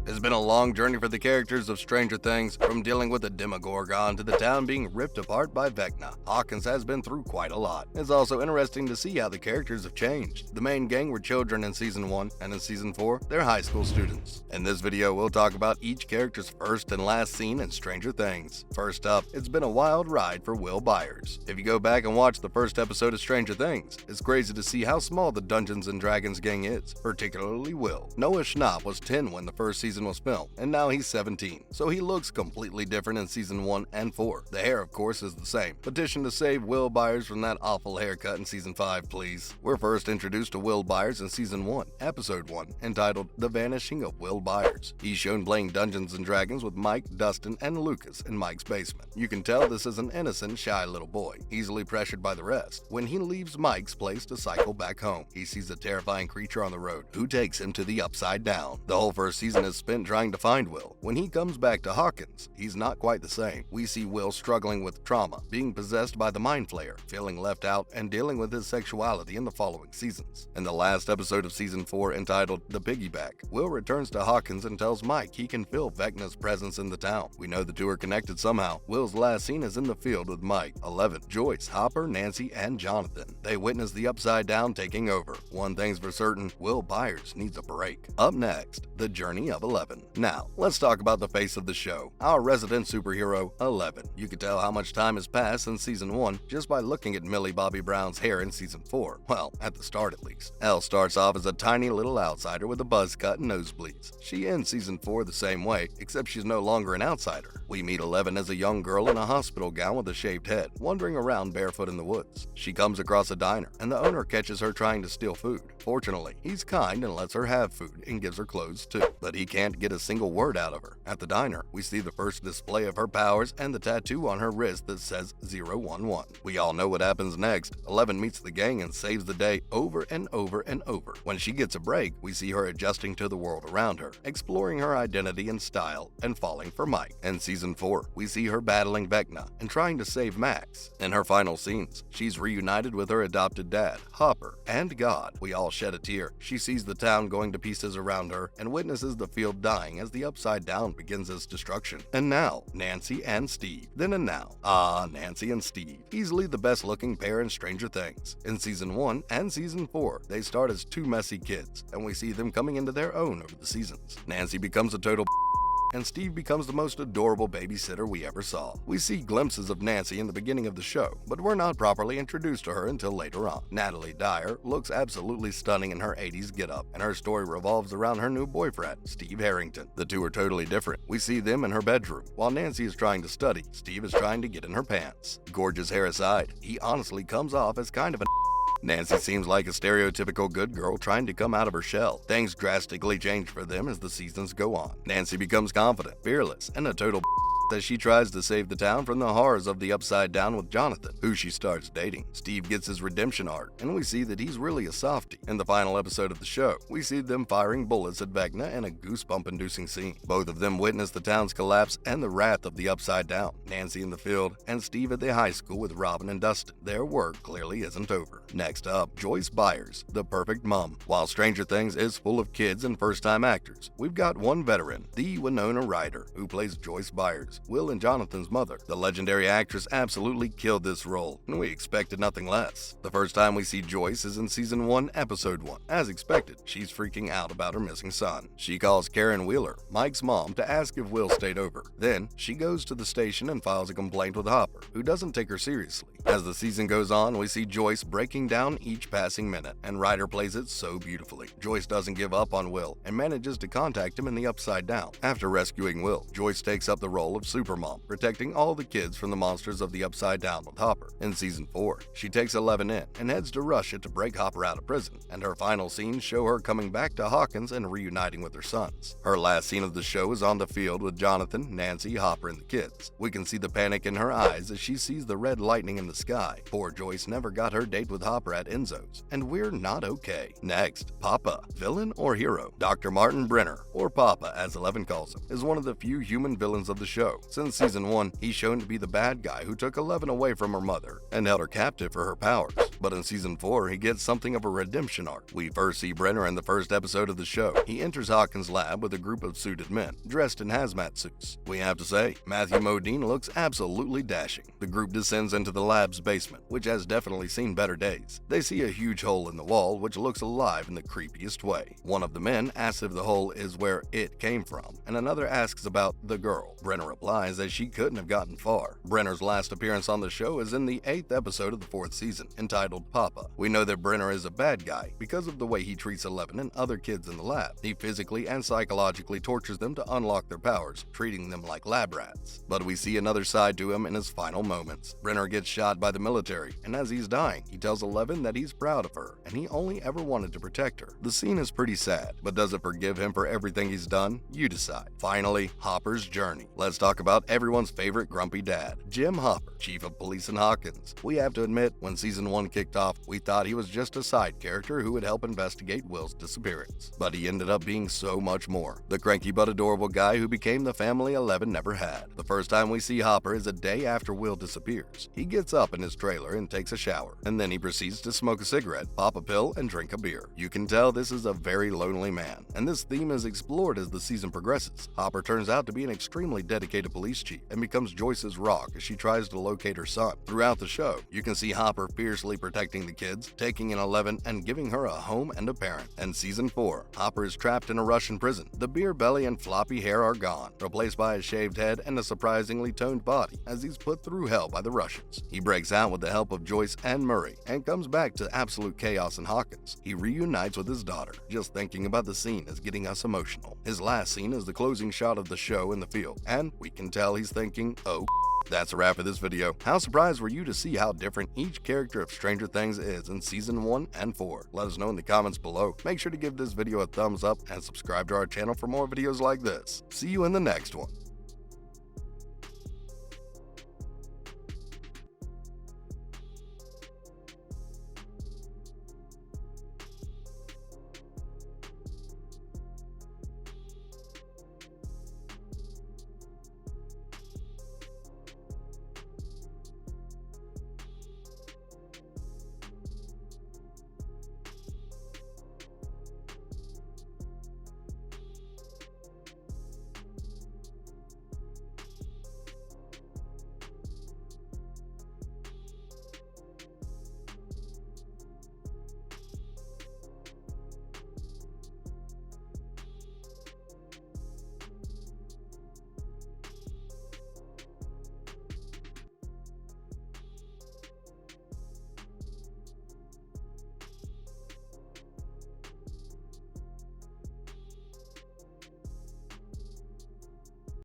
It's been a long journey for the characters of Stranger Things, from dealing with the Demogorgon to the town being ripped apart by Vecna. Hawkins has been through quite a lot. It's also interesting to see how the characters have changed. The main gang were children in Season 1, and in Season 4, they're high school students. In this video, we'll talk about each character's first and last scene in Stranger Things. First up, it's been a wild ride for Will Byers. If you go back and watch the first episode of Stranger Things, it's crazy to see how small the Dungeons and Dragons gang is, particularly Will. Noah Schnapp was 10 when the first season was filmed, and now he's 17, so he looks completely different in Season 1 and 4. The hair, of course, is the same. Petition to save Will Byers from that awful haircut in Season 5, please. We're first introduced to Will Byers in Season 1, Episode 1, entitled The Vanishing of Will Byers. He's shown playing Dungeons and Dragons with Mike, Dustin, and Lucas in Mike's basement. You can tell this is an innocent, shy little boy, easily pressured by the rest. When he leaves Mike's place to cycle back home, he sees a terrifying creature on the road who takes him to the Upside Down. The whole first season is spent trying to find Will. When he comes back to Hawkins, he's not quite the same. We see Will struggling with trauma, being possessed by the Mind Flayer, feeling left out, and dealing with his sexuality in the following seasons. In the last episode of Season 4, entitled The Piggyback, Will returns to Hawkins and tells Mike he can feel Vecna's presence in the town. We know the two are connected somehow. Will's last scene is in the field with Mike, 11, Joyce, Hopper, Nancy, and Jonathan. They witness the Upside Down taking over. One thing's for certain, Will Byers needs a break. Up next, the journey of 11. Now, let's talk about the face of the show, our resident superhero, 11. You can tell how much time has passed since Season 1 just by looking at Millie Bobby Brown's hair in Season 4. Well, at the start at least. Elle starts off as a tiny little outsider with a buzz cut and nosebleeds. She ends Season 4 the same way, except she's no longer an outsider. We meet 11 as a young girl in a hospital gown with a shaved head, wandering around barefoot in the woods. She comes across a diner, and the owner catches her trying to steal food. Fortunately, he's kind and lets her have food and gives her clothes too, but he can't get a single word out of her. At the diner, we see the first display of her powers and the tattoo on her wrist that says 011. We all know what happens next. 11 meets the gang and saves the day over and over and over. When she gets a break, we see her adjusting to the world around her, exploring her identity and style, and falling for Mike. In Season 4, we see her battling Vecna and trying to save Max. In her final scenes, she's reunited with her adopted dad, Hopper, and God. We all shed a tear. She sees the town going to pieces around her and witnesses the field dying as the Upside Down begins its destruction. And now, Nancy and Steve. Then and now. Nancy and Steve. Easily the best looking pair in Stranger Things. In Season 1 and Season 4, they start as two messy kids, and we see them coming into their own over the seasons. Nancy becomes a total and Steve becomes the most adorable babysitter we ever saw. We see glimpses of Nancy in the beginning of the show, but we're not properly introduced to her until later on. Natalie Dyer looks absolutely stunning in her 80s getup, and her story revolves around her new boyfriend, Steve Harrington. The two are totally different. We see them in her bedroom. While Nancy is trying to study, Steve is trying to get in her pants. Gorgeous hair aside, he honestly comes off as kind of an Nancy seems like a stereotypical good girl trying to come out of her shell. Things drastically change for them as the seasons go on. Nancy becomes confident, fearless, and a total as she tries to save the town from the horrors of the Upside Down with Jonathan, who she starts dating. Steve gets his redemption arc, and we see that he's really a softie. In the final episode of the show, we see them firing bullets at Vecna in a goosebump-inducing scene. Both of them witness the town's collapse and the wrath of the Upside Down. Nancy in the field, and Steve at the high school with Robin and Dustin. Their work clearly isn't over. Next up, Joyce Byers, the perfect mom. While Stranger Things is full of kids and first-time actors, we've got one veteran, the Winona Ryder, who plays Joyce Byers, Will and Jonathan's mother. The legendary actress absolutely killed this role, and we expected nothing less. The first time we see Joyce is in Season 1, Episode 1. As expected, she's freaking out about her missing son. She calls Karen Wheeler, Mike's mom, to ask if Will stayed over. Then, she goes to the station and files a complaint with Hopper, who doesn't take her seriously. As the season goes on, we see Joyce breaking down each passing minute, and Ryder plays it so beautifully. Joyce doesn't give up on Will and manages to contact him in the Upside Down. After rescuing Will, Joyce takes up the role of Supermom, protecting all the kids from the monsters of the Upside Down with Hopper. In Season 4, she takes 11 in and heads to Russia to break Hopper out of prison, and her final scenes show her coming back to Hawkins and reuniting with her sons. Her last scene of the show is on the field with Jonathan, Nancy, Hopper, and the kids. We can see the panic in her eyes as she sees the red lightning in the sky. Poor Joyce never got her date with Hopper at Enzo's, and we're not okay. Next, Papa, villain or hero? Dr. Martin Brenner, or Papa as 11 calls him, is one of the few human villains of the show. Since Season 1, he's shown to be the bad guy who took 11 away from her mother and held her captive for her powers. But in season 4, he gets something of a redemption arc. We first see Brenner in the first episode of the show. He enters Hawkins' lab with a group of suited men, dressed in hazmat suits. We have to say, Matthew Modine looks absolutely dashing. The group descends into the lab's basement, which has definitely seen better days. They see a huge hole in the wall, which looks alive in the creepiest way. One of the men asks if the hole is where it came from, and another asks about the girl. Brenner replies that she couldn't have gotten far. Brenner's last appearance on the show is in the 8th episode of the 4th season, entitled Papa. We know that Brenner is a bad guy because of the way he treats Eleven and other kids in the lab. He physically and psychologically tortures them to unlock their powers, treating them like lab rats. But we see another side to him in his final moments. Brenner gets shot by the military, and as he's dying, he tells Eleven that he's proud of her, and he only ever wanted to protect her. The scene is pretty sad, but does it forgive him for everything he's done? You decide. Finally, Hopper's journey. Let's talk about everyone's favorite grumpy dad, Jim Hopper, chief of police in Hawkins. We have to admit, when season 1 kicked off, we thought he was just a side character who would help investigate Will's disappearance. But he ended up being so much more. The cranky but adorable guy who became the family Eleven never had. The first time we see Hopper is a day after Will disappears. He gets up in his trailer and takes a shower, and then he proceeds to smoke a cigarette, pop a pill, and drink a beer. You can tell this is a very lonely man, and this theme is explored as the season progresses. Hopper turns out to be an extremely dedicated police chief and becomes Joyce's rock as she tries to locate her son. Throughout the show, you can see Hopper fiercely protecting the kids, taking in Eleven, and giving her a home and a parent. In season 4, Hopper is trapped in a Russian prison. The beer belly and floppy hair are gone, replaced by a shaved head and a surprisingly toned body as he's put through hell by the Russians. He breaks out with the help of Joyce and Murray and comes back to absolute chaos in Hawkins. He reunites with his daughter. Just thinking about the scene is getting us emotional. His last scene is the closing shot of the show in the field, and we can tell he's thinking, oh. That's a wrap for this video. How surprised were you to see how different each character of Stranger Things is in season 1 and 4? Let us know in the comments below. Make sure to give this video a thumbs up and subscribe to our channel for more videos like this. See you in the next one.